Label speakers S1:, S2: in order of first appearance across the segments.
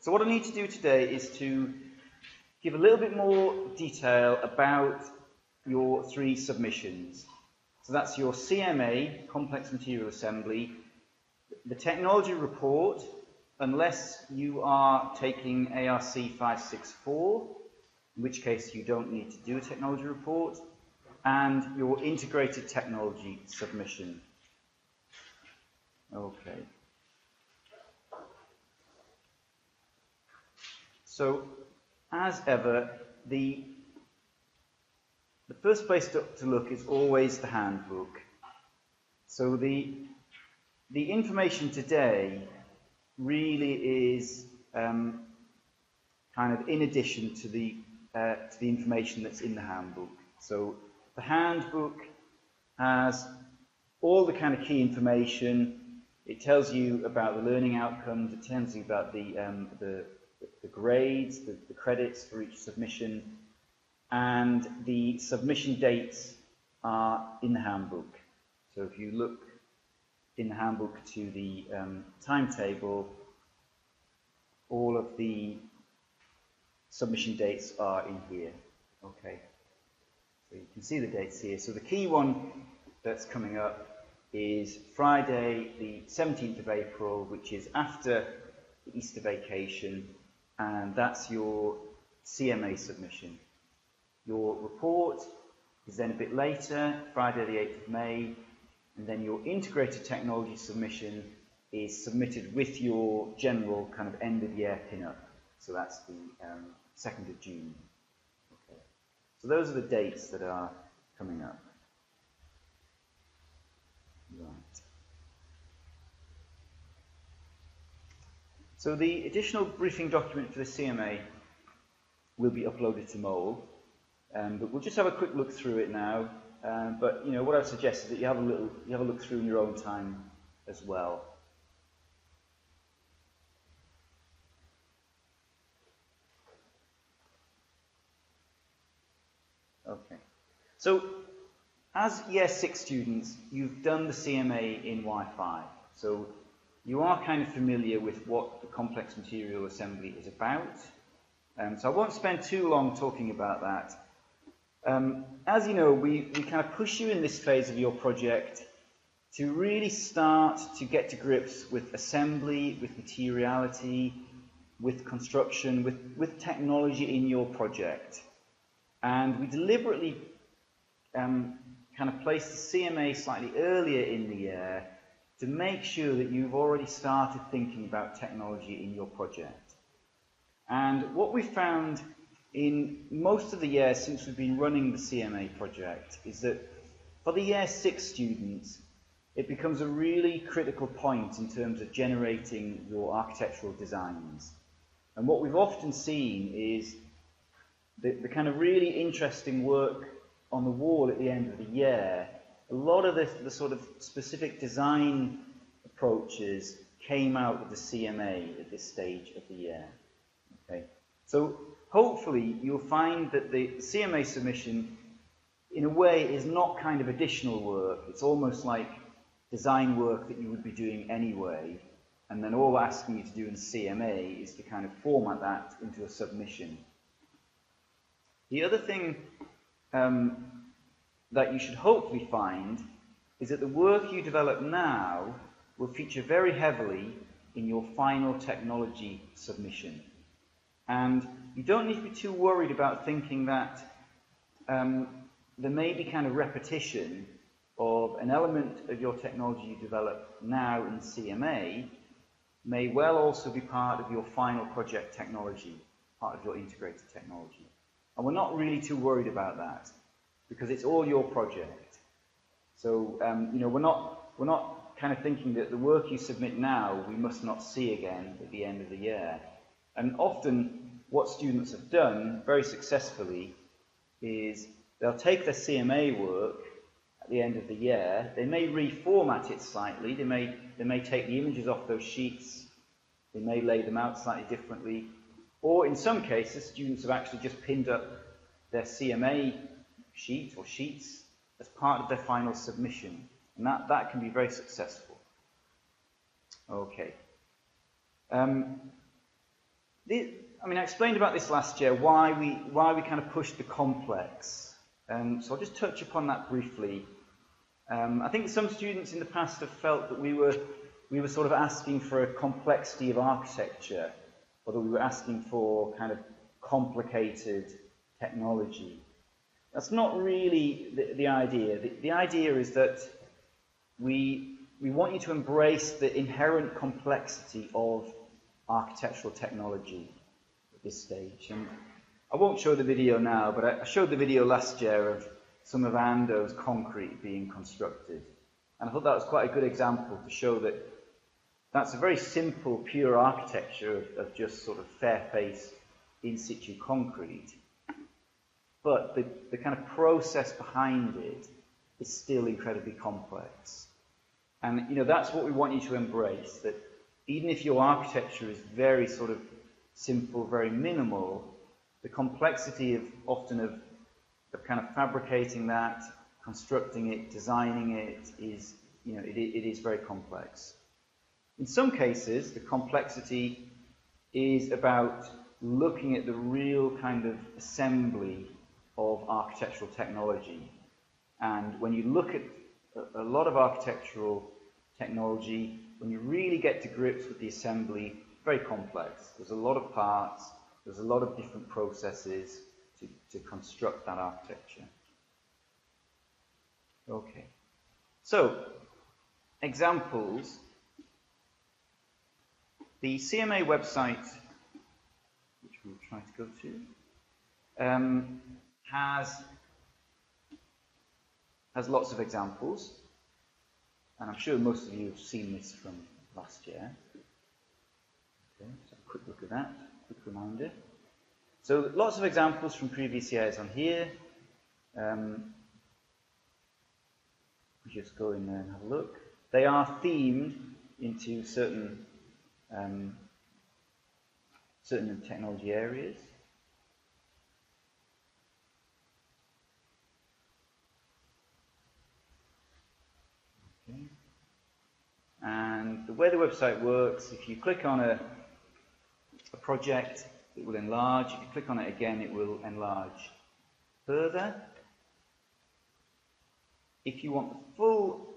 S1: So what I need to do today is to give a little bit more detail about your 3 submissions. So that's your CMA, Complex Material Assembly, the technology report, unless you are taking ARC564, in which case you don't need to do a technology report, and your integrated technology submission. Okay. So, as ever, the first place to look is always the handbook. So the information today really is kind of in addition to the information that's in the handbook. So the handbook has all the kind of key information. It tells you about the learning outcomes. It tells you about the grades, the credits for each submission, and the submission dates are in the handbook. So if you look in the handbook to the timetable, all of the submission dates are in here. Okay, so you can see the dates here. So the key one that's coming up is Friday the 17th of April, which is after the Easter vacation, and that's your CMA submission. Your report is then a bit later, Friday the 8th of May, and then your integrated technology submission is submitted with your general kind of end of year pin-up. So that's the 2nd of June. Okay. So those are the dates that are coming up. Right. So the additional briefing document for the CMA will be uploaded to MOLE, but we'll just have a quick look through it now. But you know, what I suggest is that you have a look through in your own time as well. Okay. So, as Year 6 students, you've done the CMA in Y5. So, you are kind of familiar with what the complex material assembly is about. So I won't spend too long talking about that. As you know, we kind of push you in this phase of your project to really start to get to grips with assembly, with materiality, with construction, with technology in your project. And we deliberately kind of place the CMA slightly earlier in the year to make sure that you've already started thinking about technology in your project. And what we found in most of the years since we've been running the CMA project is that for the Year 6 students, it becomes a really critical point in terms of generating your architectural designs. And what we've often seen is the kind of really interesting work on the wall at the end of the year. A lot of the sort of specific design approaches came out of the CMA at this stage of the year. Okay, so hopefully you'll find that the CMA submission, in a way, is not kind of additional work. It's almost like design work that you would be doing anyway, and then all we're asking you to do in CMA is to kind of format that into a submission. The other thing that you should hopefully find is that the work you develop now will feature very heavily in your final technology submission. And you don't need to be too worried about thinking that there may be kind of repetition of an element of your technology you develop now in CMA may well also be part of your final project technology, part of your integrated technology. And we're not really too worried about that, because it's all your project. So, you know, we're not kind of thinking that the work you submit now we must not see again at the end of the year. And often what students have done very successfully is they'll take their CMA work at the end of the year, they may reformat it slightly, they may take the images off those sheets, they may lay them out slightly differently, or in some cases students have actually just pinned up their CMA sheet or sheets as part of their final submission, and that can be very successful. Okay. I mean, I explained about this last year, why we kind of pushed the complex. So I'll just touch upon that briefly. I think some students in the past have felt that we were sort of asking for a complexity of architecture, or that we were asking for kind of complicated technology. That's not really the idea. The idea is that we want you to embrace the inherent complexity of architectural technology at this stage. And I won't show the video now, but I showed the video last year of some of Ando's concrete being constructed. And I thought that was quite a good example to show that that's a very simple, pure architecture of just sort of fair-faced in situ concrete. But the kind of process behind it is still incredibly complex. And, you know, that's what we want you to embrace, that even if your architecture is very sort of simple, very minimal, the complexity of kind of fabricating that, constructing it, designing it is, you know, it is very complex. In some cases, the complexity is about looking at the real kind of assembly of architectural technology. And when you look at a lot of architectural technology, when you really get to grips with the assembly, very complex. There's a lot of parts, there's a lot of different processes to construct that architecture. Okay. So, examples. The CMA website, which we'll try to go to, has lots of examples, and I'm sure most of you have seen this from last year. Okay, so a quick look at that, quick reminder. So lots of examples from previous years on here. Just go in there and have a look. They are themed into certain technology areas. Okay. And the way the website works, if you click on a project, it will enlarge. If you click on it again, it will enlarge further. If you want the full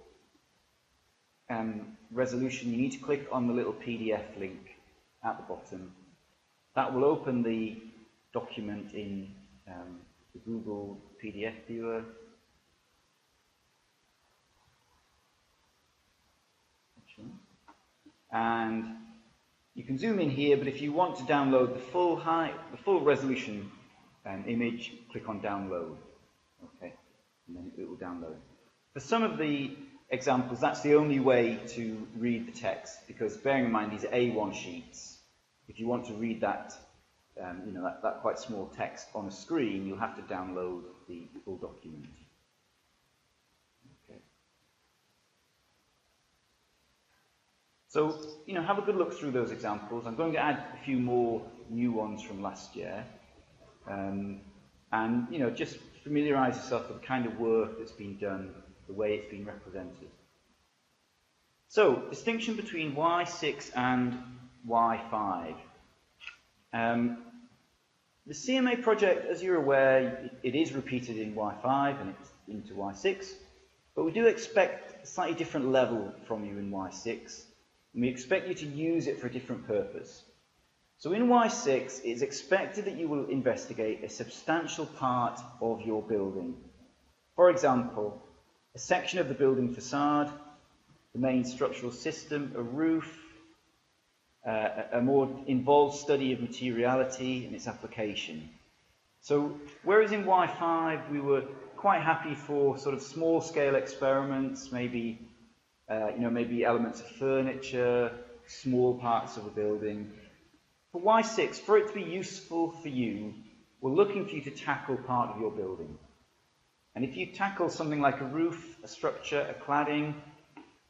S1: resolution, you need to click on the little PDF link at the bottom. That will open the document in the Google PDF viewer. And you can zoom in here, but if you want to download the full resolution image, click on download. Okay, and then it will download. For some of the examples, that's the only way to read the text, because bearing in mind these are A1 sheets. If you want to read that, that quite small text on a screen, you'll have to download the full document. Okay. So, have a good look through those examples. I'm going to add a few more new ones from last year, and just familiarise yourself with the kind of work that's been done, the way it's been represented. So, distinction between Y6 and Y5. The CMA project, as you're aware, it is repeated in Y5 and it's into Y6, but we do expect a slightly different level from you in Y6, and we expect you to use it for a different purpose. So in Y6, it's expected that you will investigate a substantial part of your building. For example, a section of the building facade, the main structural system, a roof, a more involved study of materiality and its application. So, whereas in Y5 we were quite happy for sort of small-scale experiments, maybe elements of furniture, small parts of a building. For Y6, for it to be useful for you, we're looking for you to tackle part of your building. And if you tackle something like a roof, a structure, a cladding,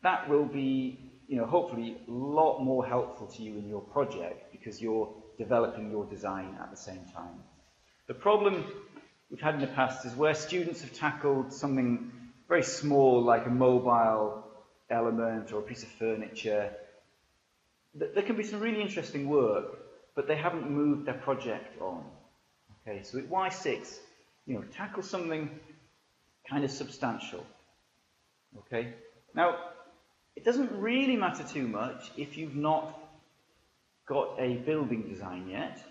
S1: that will be, hopefully a lot more helpful to you in your project because you're developing your design at the same time. The problem we've had in the past is where students have tackled something very small like a mobile element or a piece of furniture, there can be some really interesting work, but they haven't moved their project on. Okay, so at Y6, tackle something kind of substantial. Okay, now it doesn't really matter too much if you've not got a building design yet,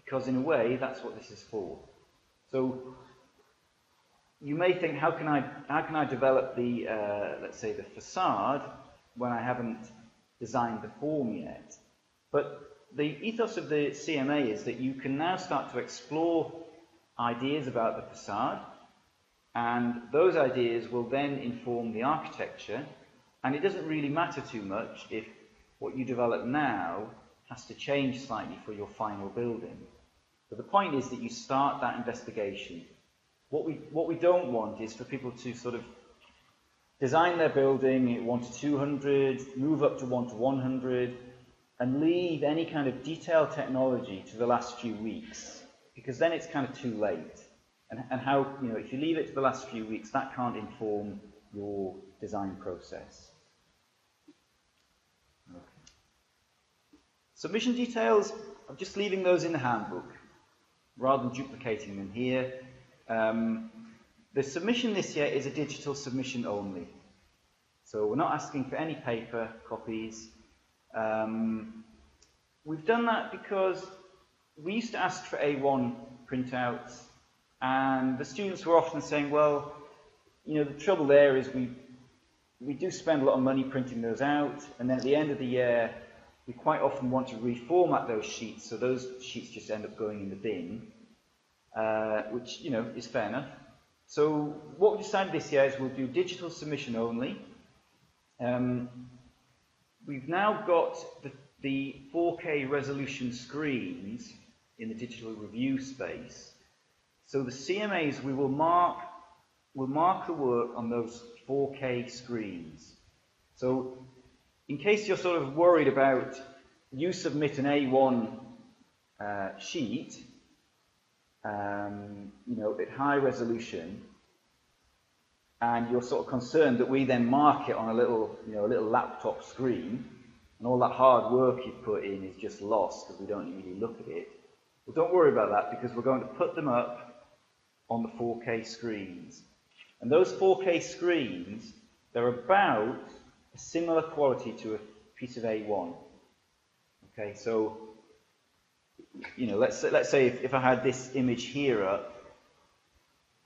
S1: because in a way that's what this is for. So you may think, how can I develop the let's say the facade when I haven't designed the form yet? But the ethos of the CMA is that you can now start to explore ideas about the facade, and those ideas will then inform the architecture, and it doesn't really matter too much if what you develop now has to change slightly for your final building. But the point is that you start that investigation. What we don't want is for people to sort of design their building at 1 to 200, move up to 1 to 100, and leave any kind of detailed technology to the last few weeks, because then it's kind of too late. And how, if you leave it to the last few weeks, that can't inform your design process. Okay. Submission details, I'm just leaving those in the handbook, rather than duplicating them here. The submission this year is a digital submission only. So we're not asking for any paper copies. We've done that because we used to ask for A1 printouts, and the students were often saying, well, the trouble there is we do spend a lot of money printing those out, and then at the end of the year, we quite often want to reformat those sheets, so those sheets just end up going in the bin, which, is fair enough. So what we decided this year is we'll do digital submission only. We've now got the 4K resolution screens in the digital review space. So the CMAs, we'll mark the work on those 4K screens. So in case you're sort of worried about, you submit an A1 sheet, at high resolution, and you're sort of concerned that we then mark it on a little laptop screen, and all that hard work you've put in is just lost because we don't really look at it. Well, don't worry about that, because we're going to put them up on the 4K screens. And those 4K screens, they're about a similar quality to a piece of A1. Okay, so let's say if I had this image here up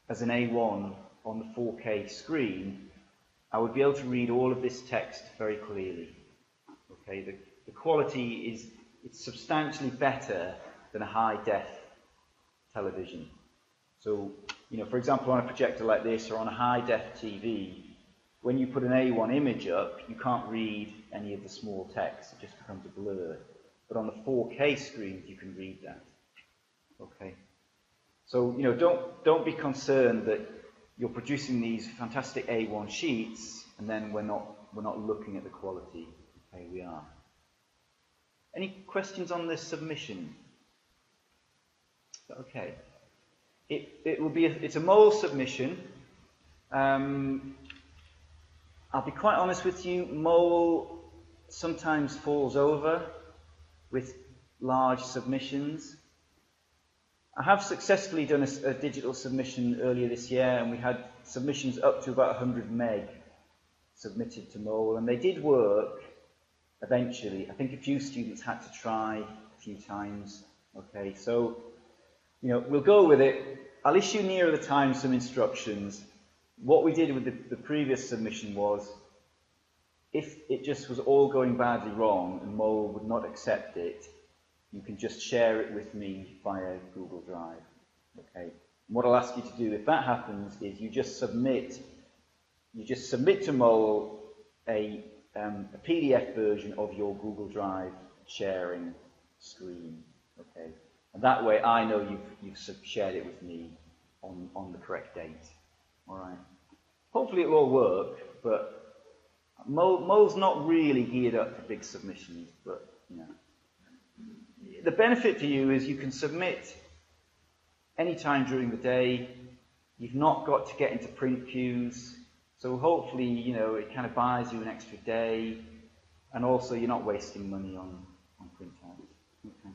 S1: as an A1 on the 4K screen, I would be able to read all of this text very clearly. Okay, the quality it's substantially better than a high-def television. So, for example, on a projector like this or on a high-def TV, when you put an A1 image up, you can't read any of the small text. It just becomes a blur. But on the 4K screens, you can read that. Okay. So, don't be concerned that you're producing these fantastic A1 sheets and then we're not looking at the quality. Okay, we are. Any questions on this submission? Okay. It's a mole submission. I'll be quite honest with you, mole sometimes falls over with large submissions. I have successfully done a digital submission earlier this year, and we had submissions up to about 100 meg submitted to mole, and they did work eventually. I think a few students had to try a few times. Okay, so we'll go with it. I'll issue nearer the time some instructions. What we did with the previous submission was, if it just was all going badly wrong and mole would not accept it, you can just share it with me via Google Drive. Okay. And what I'll ask you to do if that happens is you just submit to mole a PDF version of your Google Drive sharing screen. Okay. And that way I know you've shared it with me on the correct date. All right. Hopefully it will all work, but mole's not really geared up for big submissions, but the benefit for you is you can submit any time during the day. You've not got to get into print queues, so hopefully it kind of buys you an extra day, and also you're not wasting money on printouts. Okay.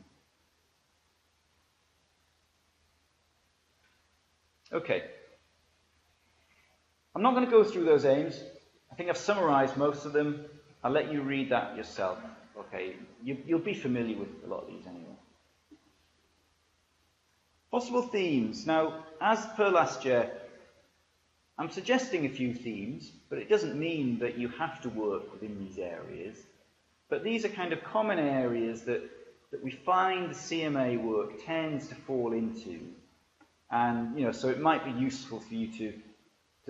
S1: Okay. I'm not going to go through those aims. I think I've summarized most of them. I'll let you read that yourself. Okay. You'll be familiar with a lot of these anyway. Possible themes. Now, as per last year, I'm suggesting a few themes, but it doesn't mean that you have to work within these areas. But these are kind of common areas that we find the CMA work tends to fall into. And, so it might be useful for you to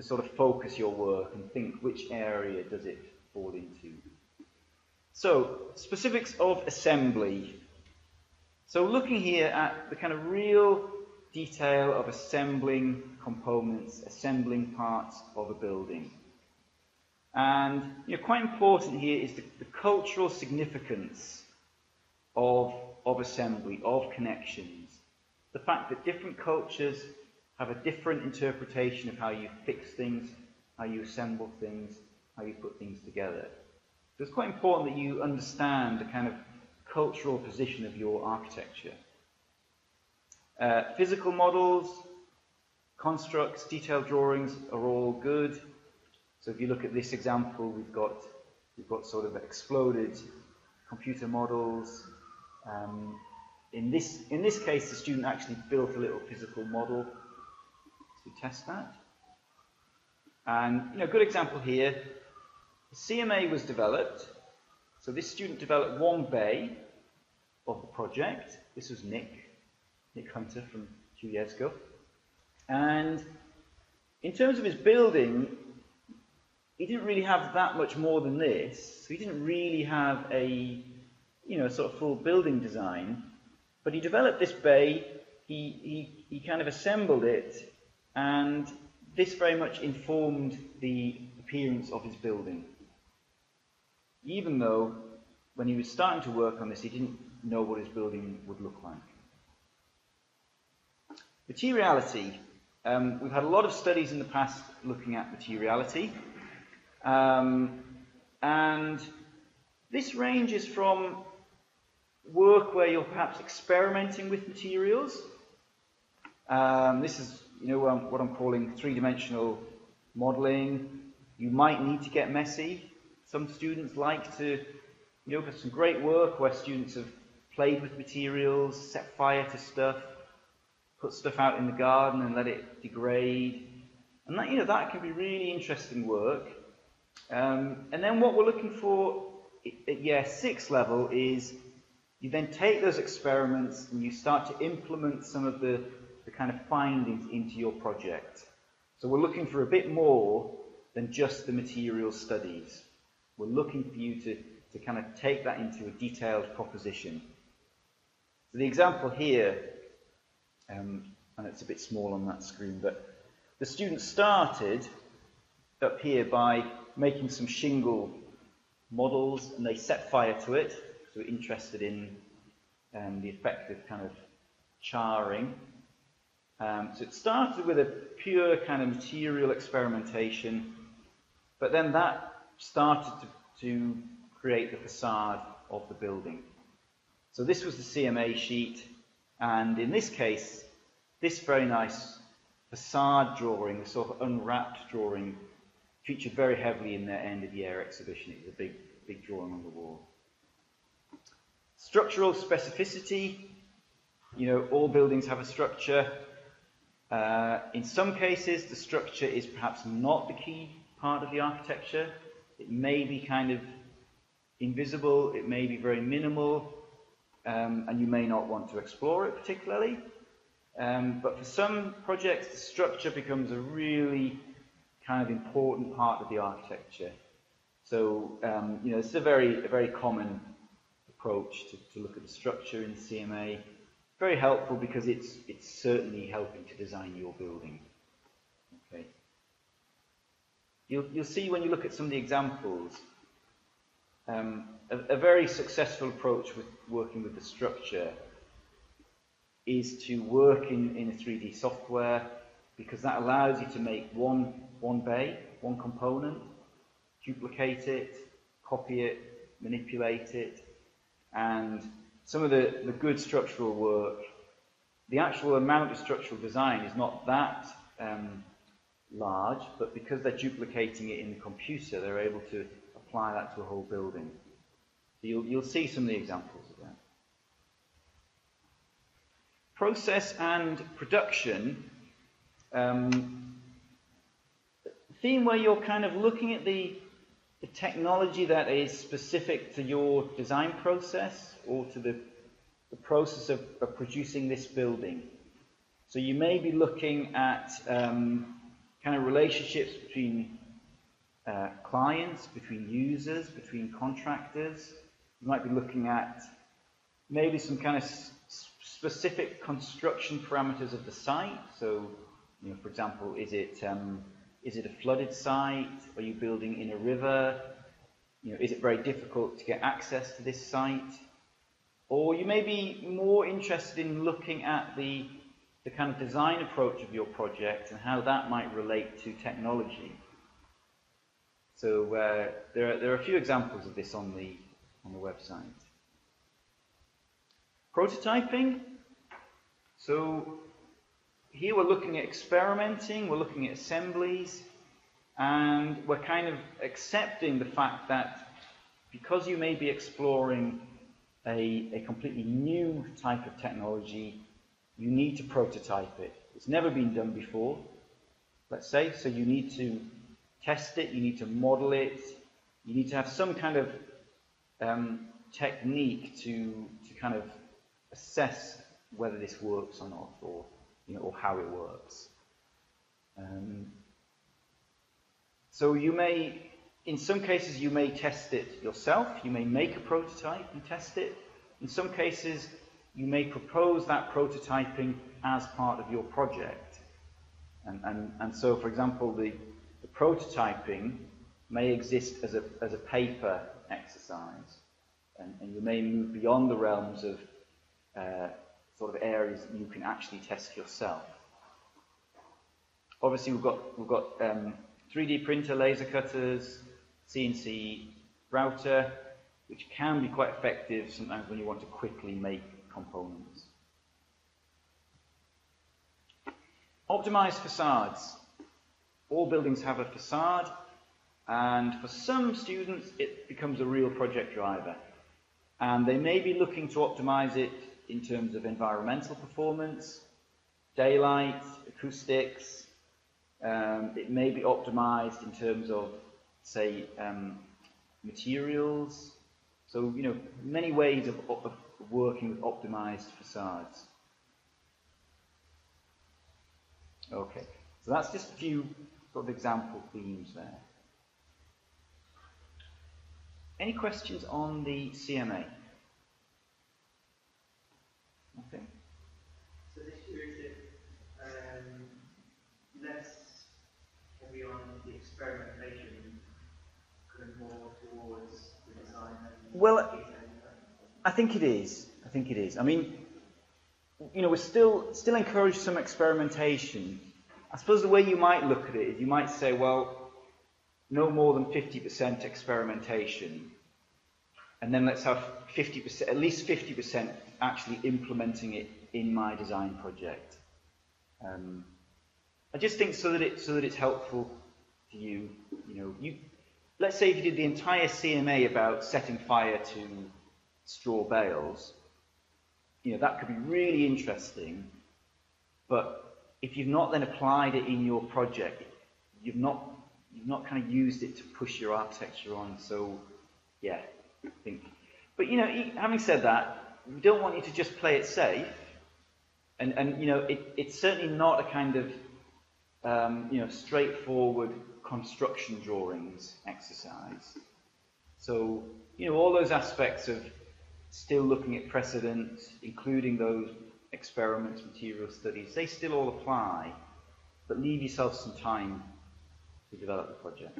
S1: sort of focus your work and think which area does it fall into. So, specifics of assembly. So looking here at the kind of real detail of assembling components, assembling parts of a building. And quite important here is the cultural significance of assembly, of connections. The fact that different cultures have a different interpretation of how you fix things, how you assemble things, how you put things together. So it's quite important that you understand the kind of cultural position of your architecture. Physical models, constructs, detailed drawings are all good. So if you look at this example, we've got sort of exploded computer models. In this case, the student actually built a little physical model to test that. And a good example here, the CMA was developed. So this student developed one bay of the project. This was Nick Hunter from a few years ago. And in terms of his building, he didn't really have that much more than this. So he didn't really have a sort of full building design. But he developed this bay, he kind of assembled it, and this very much informed the appearance of his building. Even though, when he was starting to work on this, he didn't know what his building would look like. Materiality. We've had a lot of studies in the past looking at materiality. And this ranges from work where you're perhaps experimenting with materials. This is, what I'm calling three-dimensional modeling. You might need to get messy. Some students like to, have some great work where students have played with materials, set fire to stuff, put stuff out in the garden and let it degrade. And that, that can be really interesting work. And then what we're looking for at year 6 level is you then take those experiments and you start to implement some of the kind of findings into your project. So we're looking for a bit more than just the material studies. We're looking for you to kind of take that into a detailed proposition. So the example here, and it's a bit small on that screen, but the student started up here by making some shingle models, and they set fire to it. So we're interested in the effect of kind of charring. So it started with a pure kind of material experimentation, but then that started to create the facade of the building. So this was the CMA sheet, and in this case, this very nice facade drawing, the sort of unwrapped drawing, featured very heavily in their end of year exhibition. It was a big drawing on the wall. Structural specificity. All buildings have a structure. In some cases, the structure is perhaps not the key part of the architecture. It may be kind of invisible, it may be very minimal, and you may not want to explore it particularly. But for some projects, the structure becomes a really kind of important part of the architecture. So, this is a very common approach to look at the structure in the CMA. Very helpful because it's certainly helping to design your building. Okay. You'll see when you look at some of the examples, a very successful approach with working with the structure is to work in a 3D software, because that allows you to make one bay, one component, duplicate it, copy it, manipulate it, and some of the good structural work, the actual amount of structural design is not that large, but because they're duplicating it in the computer, they're able to apply that to a whole building. So you'll see some of the examples of that. Process and production. Theme where you're kind of looking at the technology that is specific to your design process or to the process of producing this building. So you may be looking at kind of relationships between clients, between users, between contractors. You might be looking at maybe some kind of specific construction parameters of the site. So, for example, is it a flooded site? Are you building in a river? Is it very difficult to get access to this site? Or you may be more interested in looking at the kind of design approach of your project and how that might relate to technology. So there are a few examples of this on the website. Prototyping. So here we're looking at experimenting, we're looking at assemblies, and we're kind of accepting the fact that because you may be exploring a completely new type of technology, you need to prototype it. It's never been done before, let's say, so you need to test it, you need to model it, you need to have some kind of technique to kind of assess whether this works or not, or how it works. So you may, in some cases, you may test it yourself. You may make a prototype and test it. In some cases, you may propose that prototyping as part of your project. And so, for example, the prototyping may exist as a paper exercise, and you may move beyond the realms of sort of areas that you can actually test yourself. Obviously, we've got 3D printer, laser cutters, CNC router, which can be quite effective sometimes when you want to quickly make components. Optimized facades. All buildings have a facade, and for some students it becomes a real project driver. And they may be looking to optimize it in terms of environmental performance, daylight, acoustics. It may be optimized in terms of, say, materials. So, many ways of working with optimized facades. Okay, so that's just a few sort of example themes there. Any questions on the CMA? Okay.
S2: So this year is it less heavy on the experimentation, kind of more towards the design?
S1: Well, I think it is. I mean, we still encourage some experimentation. I suppose the way you might look at it is you might say, well, no more than 50% experimentation, and then let's have 50%, at least 50% actually implementing it in my design project. I just think so that it's helpful to you. Let's say if you did the entire CMA about setting fire to straw bales, that could be really interesting. But if you've not then applied it in your project, you've not kind of used it to push your architecture on. So, yeah, I think. But having said that, we don't want you to just play it safe. And it's certainly not a kind of straightforward construction drawings exercise. So all those aspects of still looking at precedent, including those experiments, material studies, they still all apply, but leave yourself some time to develop the project.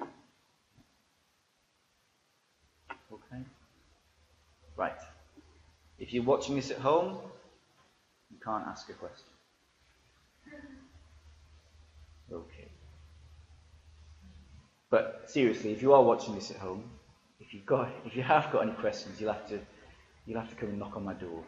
S1: Okay? Right. If you're watching this at home, you can't ask a question. Okay. But seriously, if you are watching this at home, if you have got any questions, you'll have to come and knock on my door.